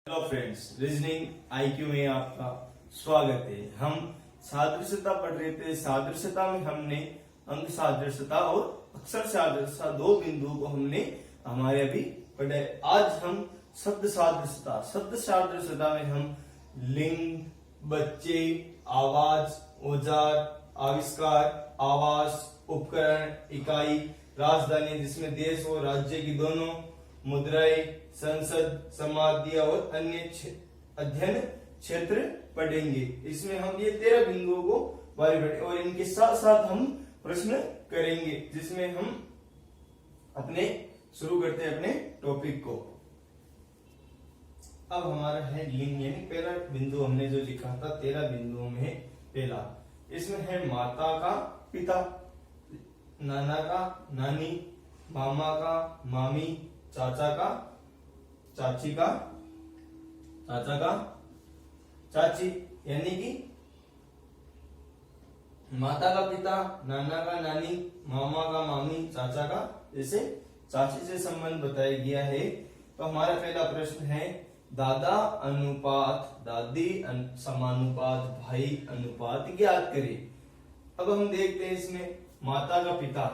Hello friends, reasoning IQ में आपका स्वागत है। हम सादृश्यता पढ़ रहे थे। सादृश्यता में हमने अंक सादृश्यता और अक्षर सादृश्यता दो बिंदुओं को हमने हमारे अभी पढ़े। आज हम शब्द सादृश्यता में हम लिंग, बच्चे, आवाज, औजार, आविष्कार, आवास, उपकरण, इकाई, राजधानी जिसमें देश और राज्य की दोनों, मुद्राएं, संसद, समाधि और अन्य अध्ययन क्षेत्र पढ़ेंगे। इसमें हम ये 13 बिंदुओं को बारी पढ़ेंगे और इनके साथ साथ हम प्रश्न करेंगे, जिसमें हम अपने शुरू करते हैं अपने टॉपिक को। अब हमारा है लिंग, यानी पहला बिंदु हमने जो लिखा था 13 बिंदुओं में पहला, इसमें है माता का पिता, नाना का नानी, मामा का मामी, चाचा का चाची का चाचा का चाची, यानी कि माता का पिता, नाना का नानी, मामा का मामी, चाचा का जैसे चाची से संबंध बताया गया है। तो हमारा पहला प्रश्न है दादा अनुपात दादी समानुपात भाई अनुपात ज्ञात करें। अब हम देखते हैं इसमें माता का पिता,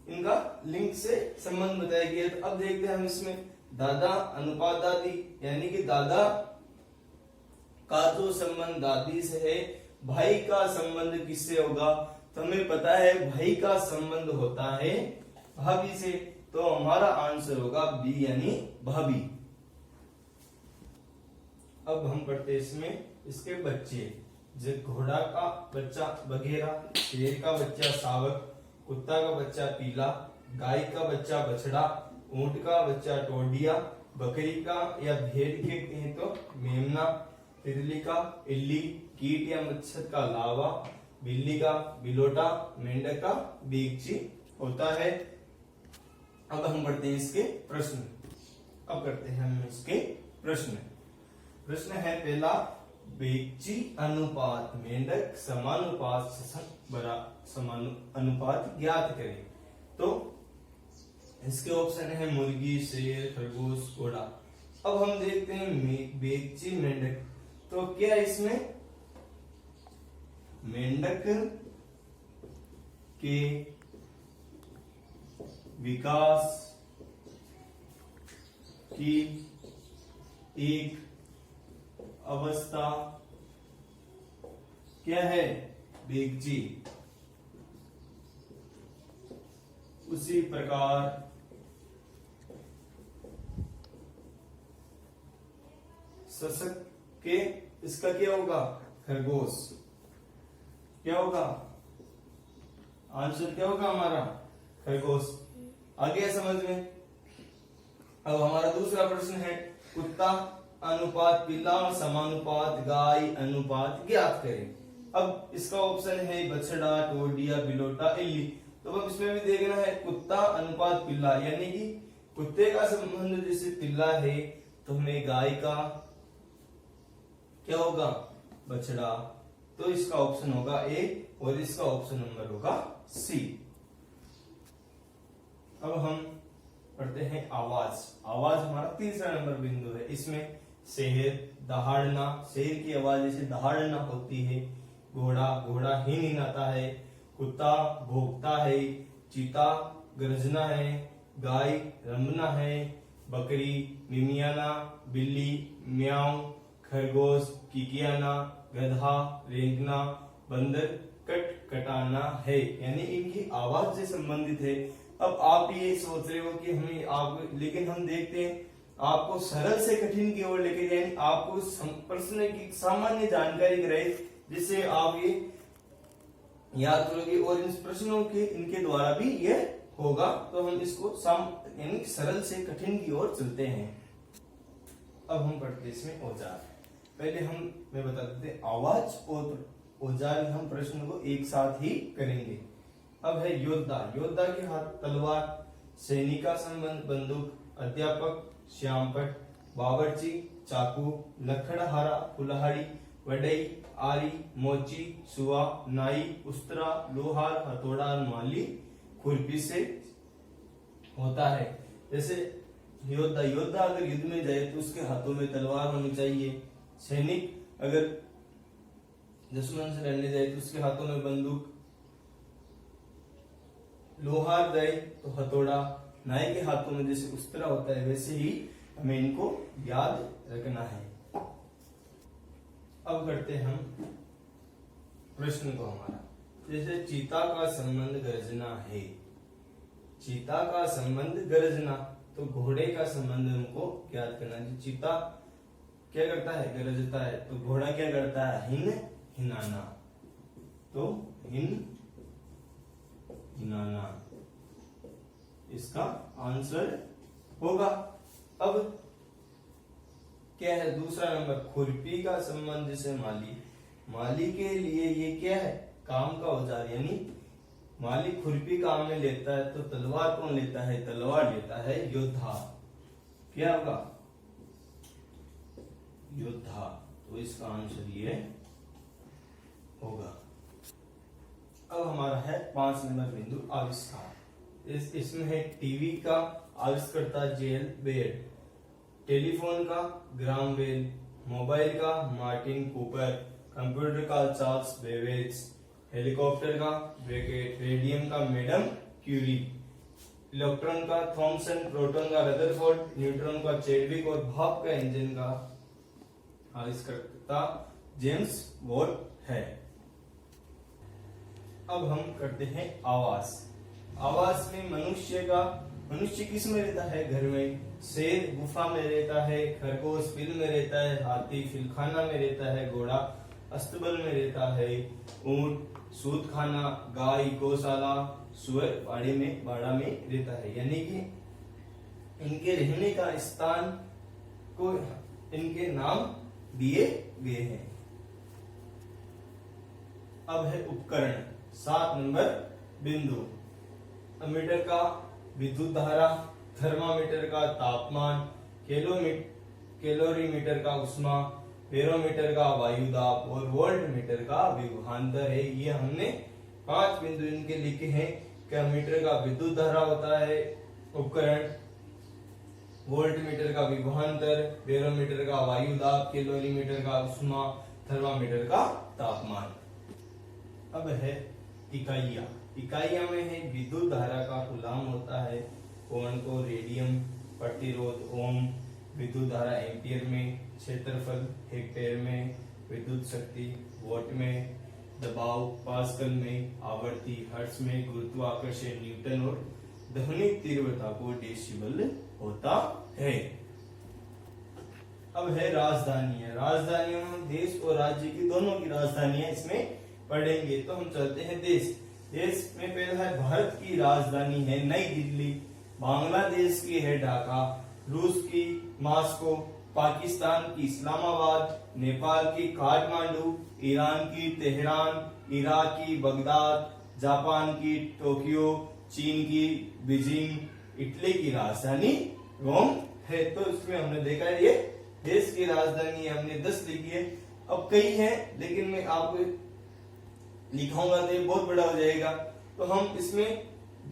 इनका लिंग से संबंध बताया गया। तो अब देखते हैं हम इसमें दादा अनुपात दादी, यानी कि दादा का जो संबंध दादी से है, भाई का संबंध किससे होगा? तो हमें पता है भाई का संबंध होता है भाभी से, तो हमारा आंसर होगा बी यानी भाभी। अब हम पढ़ते हैं इसमें इसके बच्चे, जो घोड़ा का बच्चा बघेरा, शेर का बच्चा सावक, कुत्ता का बच्चा पीला, गाय का बच्चा बछड़ा, ऊंट का बच्चा टोडिया, बकरी का या भेड़ के कहें तो मेमना, तितली का इल्ली, कीट या मच्छर का लावा, बिल्ली का बिलोटा, मेंढक का बीगची होता है। अब हम पढ़ते हैं इसके प्रश्न। अब करते हैं हम इसके प्रश्न। प्रश्न है पहला, बीगची अनुपात मेंढक समानुपात समानुपात ज्ञात करें। तो इसके ऑप्शन है मुर्गी, शेर, खरगोश, घोड़ा। अब हम देखते हैं बेगची मेंढक, तो क्या इसमें मेंढक के विकास की एक अवस्था क्या है? बेगची। उसी प्रकार सशक के इसका क्या होगा? खरगोश। क्या होगा आंसर? क्या होगा हमारा? खरगोश। आगे समझ में। अब हमारा दूसरा प्रश्न है कुत्ता अनुपात पिल्ला समानुपात गाय अनुपात ज्ञात करें। अब इसका ऑप्शन है बछड़ा, टोडिया, बिलोटा, इल्ली। तो अब इसमें भी देखना है कुत्ता अनुपात पिल्ला, यानी कि कुत्ते का संबंध जैसे पिल्ला है, तो हमें गाय का क्या होगा? बछड़ा। तो इसका ऑप्शन होगा ए और इसका ऑप्शन नंबर होगा सी। अब हम पढ़ते हैं आवाज। आवाज हमारा तीसरा नंबर बिंदु है। इसमें शेर, दहाड़ना, शेर की आवाज जैसे दहाड़ना होती है, घोड़ा घोड़ा ही निनाता है, कुत्ता भौंकता है, चीता गर्जना है, गाय रंभना है, बकरी मिमियाना, बिल्ली म्याऊं, खरगोश किकियाना, गधा रेंगना, बंदर कटकटाना है, यानी इनकी आवाज से संबंधित है। अब आप ये सोच रहे हो कि हमें आप, लेकिन हम देखते हैं आपको सरल से कठिन की ओर लेके जाए, आपको प्रश्न की सामान्य जानकारी कराए, जिससे आप ये याद करोगे और इन प्रश्नों के इनके द्वारा भी ये होगा। तो हम इसको यानी सरल से कठिन की ओर चलते हैं। अब हम पढ़ते इसमें औजार। पहले मैं बता देते आवाज और औजार, हम प्रश्न को एक साथ ही करेंगे। अब है योद्धा। योद्धा के हाथ तलवार, सैनिक का संबंध बंदूक, अध्यापक श्यामपट, बावर्ची चाकू, लकड़हारा कुल्हाड़ी, वडई आरी, मोची सुआ, नाई उस्तरा, लोहार हथौड़ा, माली खुरपी से होता है। जैसे योद्धा, योद्धा अगर युद्ध में जाए तो उसके हाथों में तलवार होनी चाहिए। सैनिक अगर दुश्मन से लड़ने जाए तो उसके हाथों में बंदूक। लोहार जाए तो हथौड़ा। नाई के हाथों में जैसे उस्तरा होता है वैसे ही हमें इनको याद रखना है। अब करते हम प्रश्न को हमारा, जैसे चीता का संबंध गर्जना है, चीता का संबंध गर्जना, तो घोड़े का संबंध हमको याद करना है। चीता क्या करता है, गरजता है, तो घोड़ा क्या करता है, हिन हिनाना, तो हिन हिनाना इसका आंसर होगा। अब क्या है दूसरा नंबर, खुरपी का संबंध जैसे माली, माली के लिए ये क्या है, काम का औजार, यानी माली खुरपी काम में लेता है तो तलवार कौन लेता है, तलवार लेता है योद्धा। क्या होगा, योद्धा, तो इसका आंसर ये होगा। अब हमारा है 5 नंबर बिंदु, आविष्कार। इसमें है टीवी का आविष्कर्ता जेल बेड, टेलीफोन का ग्राम बेल, मोबाइल का मार्टिन कूपर, कंप्यूटर का चार्ल्स बेबेज, हेलीकॉप्टर का ब्रैकेट, रेडियम का मैडम क्यूरी, इलेक्ट्रॉन का थॉमसन, प्रोटॉन का रदरफोर्ड, न्यूट्रॉन का चैडविक और भाप का इंजन का आविष्कर्ता जेम्स वॉट है। अब हम करते हैं आवास। आवास में मनुष्य किस में रहता है, घर में, शेर गुफा में रहता है, खरगोश बिल में रहता है, हाथी फिलखाना में रहता है, घोड़ा अस्तबल में रहता है, ऊंट सूतखाना, गाय गौशाला, सुअर बाड़ा में रहता है। यानी कि इनके रहने का स्थान को इनके नाम दिए गए हैं। अब है उपकरण, 7 नंबर बिंदु, मीटर का विद्युत धारा, थर्मामीटर का तापमान, कैलोरीमीटर का उष्मा, बैरोमीटर का वायु दाब और वोल्ट मीटर का विभवांतर है। ये हमने 5 बिंदु इनके लिखे हैं। क्या मीटर का विद्युत धारा होता है उपकरण, वोल्ट मीटर का विभवांतर, बैरोमीटर का वायु दाब, कैलोरीमीटर का उष्मा, थर्मामीटर का तापमान। अब है इकाइयां। इकाइयां में है विद्युत धारा का कूलाम होता है, कोण को रेडियम, प्रतिरोध ओम, विद्युत धारा एम्पियर में, क्षेत्रफल हेक्टेयर में, विद्युत शक्ति वॉट में, दबाव पास्कल में, आवर्ती हर्ट्ज में, गुरुत्वाकर्षण न्यूटन और ध्वनि तीव्रता को डेसिबल होता है। अब है राजधानियां। राजधानियों में देश और राज्य की दोनों की राजधानियां इसमें पढ़ेंगे। तो हम चलते हैं देश। देश में पहला है भारत की राजधानी है नई दिल्ली, बांग्लादेश की है ढाका, रूस की मॉस्को, पाकिस्तान की इस्लामाबाद, नेपाल की काठमांडू, ईरान की तेहरान, इराक की बगदाद, जापान की टोक्यो, चीन की बीजिंग, इटली की राजधानी रोम है। तो इसमें हमने देखा है ये देश की राजधानी हमने 10 लिखी है। अब कई है लेकिन मैं आपको लिखाऊंगा तो ये बहुत बड़ा हो जाएगा। तो हम इसमें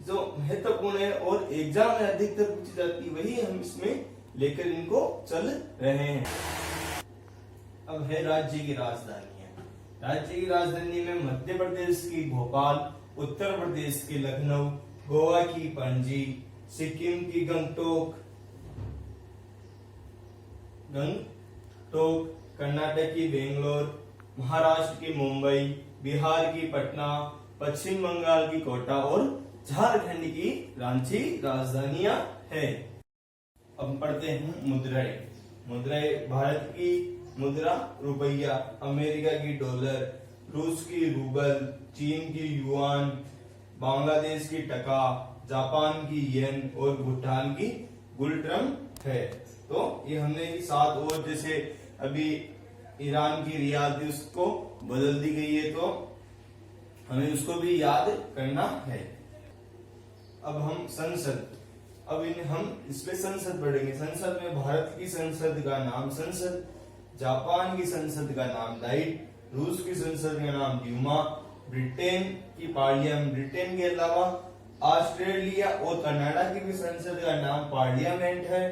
जो महत्वपूर्ण है और एग्जाम में अधिकतर पूछी जाती वही हम इसमें लेकर इनको चल रहे हैं। अब है राज्य की राजधानियां। राज्य की राजधानी में मध्य प्रदेश की भोपाल, उत्तर प्रदेश की लखनऊ, गोवा की पणजी, सिक्किम की गंगटोक, कर्नाटक की बेंगलोर, महाराष्ट्र की मुंबई, बिहार की पटना, पश्चिम बंगाल की कोटा और झारखंड की रांची राजधानियां है। अब पढ़ते हैं मुद्राएं। मुद्राएं भारत की मुद्रा रुपया, अमेरिका की डॉलर, रूस की रूबल, चीन की युआन, बांग्लादेश की टका, जापान की येन और भूटान की गुलट्रम है। तो ये हमने 7 और जैसे अभी ईरान की रियाल थी उसको बदल दी गई है तो हमें उसको भी याद करना है। अब हम संसद, हम इसमें संसद पढ़ेंगे। संसद में भारत की संसद का नाम संसद, जापान की संसद का नाम डाइट, रूस की संसद का नाम ड्यूमा, ब्रिटेन की पार्लियामेंट, ब्रिटेन के अलावा ऑस्ट्रेलिया और कनाडा की भी संसद का नाम पार्लियामेंट है।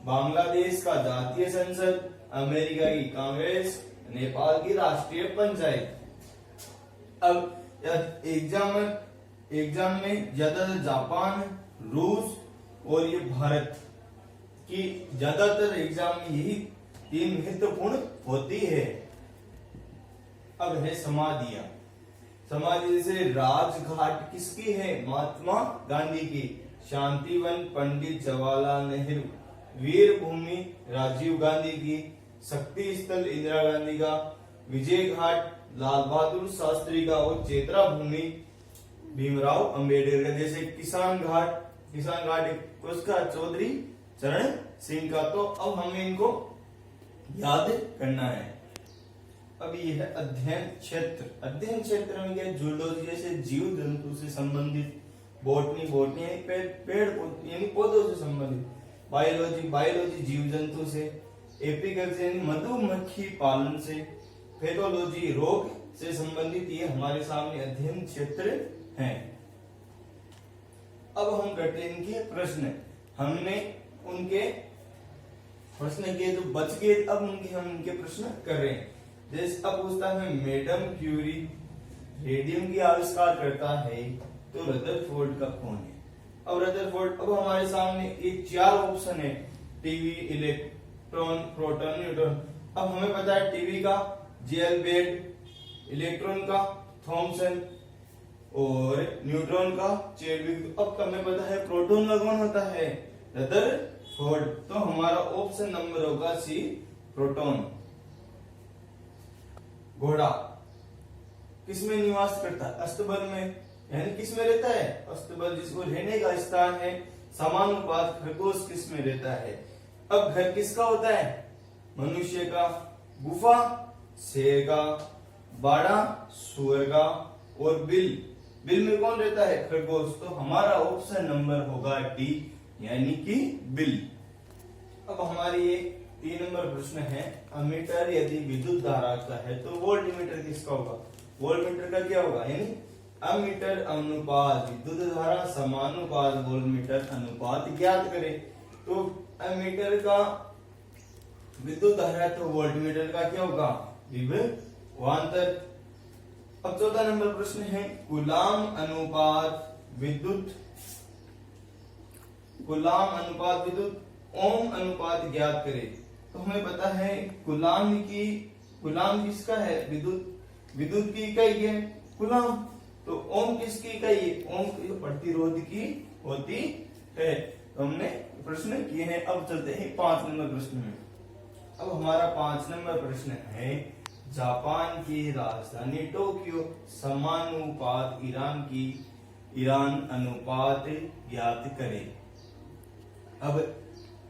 बांग्लादेश का जातीय संसद, अमेरिका की कांग्रेस, नेपाल की राष्ट्रीय पंचायत। अब एग्जाम में ज्यादातर जापान, रूस और ये भारत की ज्यादातर एग्जाम में यही तीन महत्वपूर्ण होती है। अब है समाधियां। समाधि जैसे राजघाट किसकी है? महात्मा गांधी की। शांतिवन पंडित जवाहरलाल नेहरू। वीर भूमि राजीव गांधी की। शक्ति स्थल इंदिरा गांधी का। विजय घाट लाल बहादुर शास्त्री का। और चेत्रा भूमि भीमराव अंबेडकर का। जैसे किसान घाट उसका चौधरी चरण सिंह का। तो अब हमें इनको याद करना है। अब ये है अध्ययन क्षेत्र। अध्ययन क्षेत्र में क्या? जूलॉजी जैसे जीव जंतु से संबंधित। बॉटनी पेड़ यानी पौधों से संबंधित। बायोलॉजी जीव जंतु से। एपीकल्चर यानी मधुमक्खी पालन से। पैथोलॉजी रोग से संबंधित। ये हमारे सामने अध्ययन क्षेत्र हैं। अब हम करते हैं इनके प्रश्न। हमने उनके प्रश्न किए जो बच गए, अब हम उनके प्रश्न कर रहे हैं। जैसे अब पूछता है मैडम क्यूरी रेडियम की आविष्कार करता है तो रदरफोर्ड का कौन है? अब रदरफोर्ड, अब हमारे सामने एक 4 ऑप्शन है। TV, electron, proton, neutron. अब हमें पता है टीवी का जेलबेड, इलेक्ट्रॉन का थॉमसन और न्यूट्रॉन का चेडविक। अब हमें पता है प्रोटॉन का कौन होता है? रदरफोर्ड। तो हमारा ऑप्शन नंबर होगा सी, प्रोटॉन। घोड़ा किसमें निवास करता है? अस्तबल में। यानी किसमें रहता है? अस्तबल, जिसको रहने का स्थान है। समानुपात खरगोश किसमें रहता है? अब घर किसका होता है? मनुष्य का। गुफा शेर का। बाड़ा सुअर का। और बिल में कौन रहता है? खरगोश। तो हमारा ऑप्शन नंबर होगा डी, यानी कि बिल। अब हमारी ये 3 नंबर प्रश्न है। अमीटर यदि विद्युत धारा का है तो वोल्टमीटर किसका होगा? वोल्टमीटर का क्या होगा? यानी अमीटर अनुपात विद्युत धारा समानुपात वोल्टमीटर अनुपात ज्ञात करें। तो अमीटर का विद्युत धारा तो वोल्टमीटर का क्या होगा? विभवांतर। अब 14 नंबर प्रश्न है कूलाम अनुपात विद्युत ओम अनुपात ज्ञात करें। तो हमें पता है कूलाम किसका है? विद्युत की इकाई है कूलाम। तो ओम किसकी इकाई है? ओम प्रतिरोध की होती है। तो हमने प्रश्न किए हैं। अब चलते हैं 5 नंबर प्रश्न में। अब हमारा 5 नंबर प्रश्न है जापान की राजधानी टोक्यो समानुपात ईरान अनुपात ज्ञात करें। अब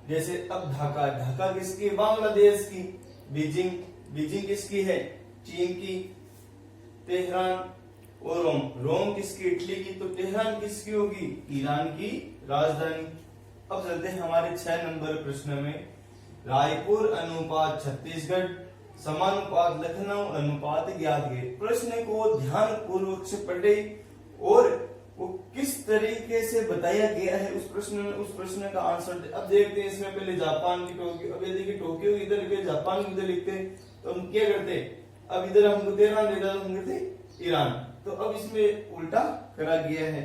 जैसे अब ढाका किसकी? बांग्लादेश की। बीजिंग किसकी है? चीन की। तेहरान और रोम किसकी? इटली की। तो तेहरान किसकी होगी? ईरान की राजधानी। अब चलते हैं हमारे 6 नंबर प्रश्न में। रायपुर अनुपात छत्तीसगढ़ समानुपात लखनऊ अनुपात ज्ञात करें। प्रश्न को ध्यान पूर्वक से पढ़े और वो किस तरीके से बताया गया है उस प्रश्न का आंसर। अब देखते हैं इसमें पहले जापान की टोक्यो। अब ये देखिए टोक्यो इधर लिखे, जापान इधर लिखते तो हम क्या करते? अब इधर हमको तेहरान देता तो हम करते ईरान। तो अब इसमें उल्टा करा गया है।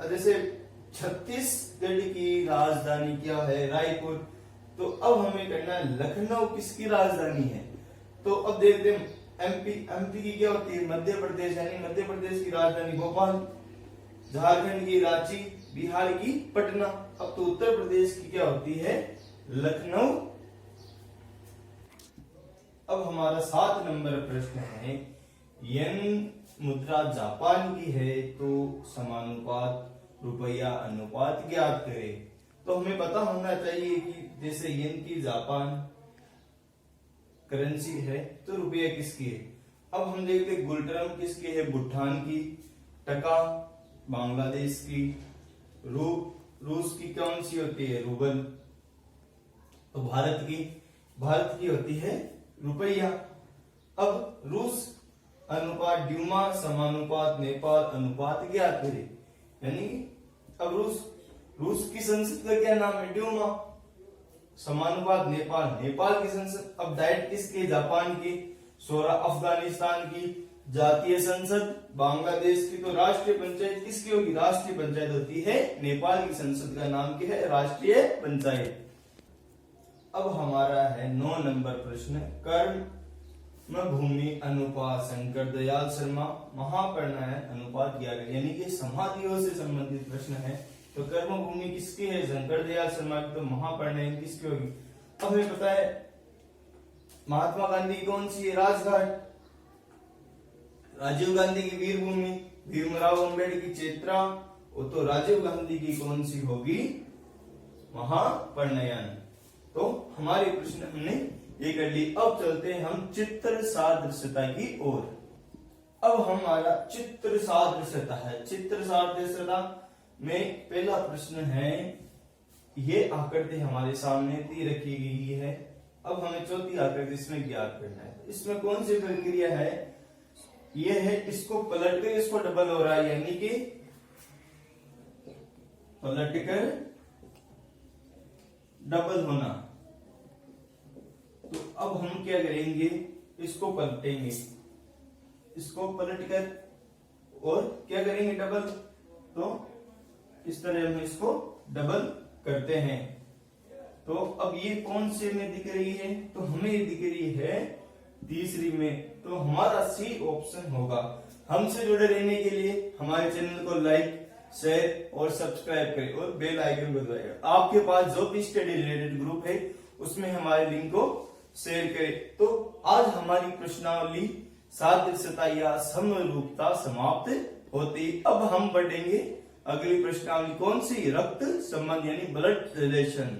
जैसे छत्तीसगढ़ की राजधानी क्या है? रायपुर। तो अब हमें करना है लखनऊ किसकी राजधानी है? तो अब देखते हैं एमपी की क्या होती है? मध्य प्रदेश। यानी मध्य प्रदेश की राजधानी भोपाल। झारखंड की रांची। बिहार की पटना। अब तो उत्तर प्रदेश की क्या होती है? लखनऊ। अब हमारा 7 नंबर प्रश्न है येन मुद्रा जापान की है तो समानुपात रुपया अनुपात ज्ञात करें। तो हमें पता होना चाहिए कि जैसे येन की जापान करेंसी है तो रुपया किसकी है। अब हम देखते गुलटर्म किसकी है? भूटान की। टका बांग्लादेश की। रूस की कौन सी होती है? रूबल। तो भारत की होती है रुपया। अब रूस अनुपात ड्यूमा समानुपात नेपाल अनुपात ज्ञात करें। यानी अब रूस की संसद का क्या नाम है? ड्यूमा। समानुपात नेपाल की संसद। अब डाइट किसके? जापान की। शोरा अफगानिस्तान की। जातीय संसद बांग्लादेश की। तो राष्ट्रीय पंचायत किसकी होगी? राष्ट्रीय पंचायत होती है नेपाल की संसद का नाम क्या है? राष्ट्रीय पंचायत। अब हमारा है 9 नंबर प्रश्न, कर्म भूमि अनुपात शंकर दयाल शर्मा महापरिणयन अनुपात किया गया, यानी कि समाधियों से संबंधित प्रश्न है। तो कर्म भूमि किसकी है? शंकर दयाल शर्मा की। तो महापरिणयन किसकी होगी? अब हमें पता है महात्मा गांधी की कौन सी है? राजघाट। राजीव गांधी की वीर भूमि, भीमराव अम्बेडकर की चेत्रा। तो राजीव गांधी की कौन सी होगी? महापरिणयन। तो हमारे प्रश्न हमने ये कर ली। अब चलते हैं हम चित्र सादृश्यता की ओर। अब हमारा चित्र सादृश्यता है। चित्र सादृश्यता में पहला प्रश्न है, ये आकृति हमारे सामने दी रखी गई है। अब हमें चौथी आकृति इसमें ज्ञात करना है। इसमें कौन सी प्रक्रिया है? ये है, इसको पलट कर इसको डबल हो रहा है, यानी कि पलट कर डबल होना। तो अब हम क्या करेंगे? इसको पलटेंगे, इसको पलट कर और क्या करेंगे? डबल। तो इस तरह हम इसको डबल करते हैं। तो अब ये कौन से में दिख रही है? तो हमें ये दिख रही है तीसरी में। तो हमारा सी ऑप्शन होगा। हमसे जुड़े रहने के लिए हमारे चैनल को लाइक, शेयर और सब्सक्राइब करें और बेल आइकन को दबाएं। आपके पास जो भी स्टडी रिलेटेड ग्रुप है उसमें हमारे लिंक को शेयर करें। तो आज हमारी प्रश्नावली सादृश्यता या समरूपता समाप्त होती। अब हम बढ़ेंगे अगली प्रश्नावली, कौन सी? रक्त संबंध यानी ब्लड रिलेशन।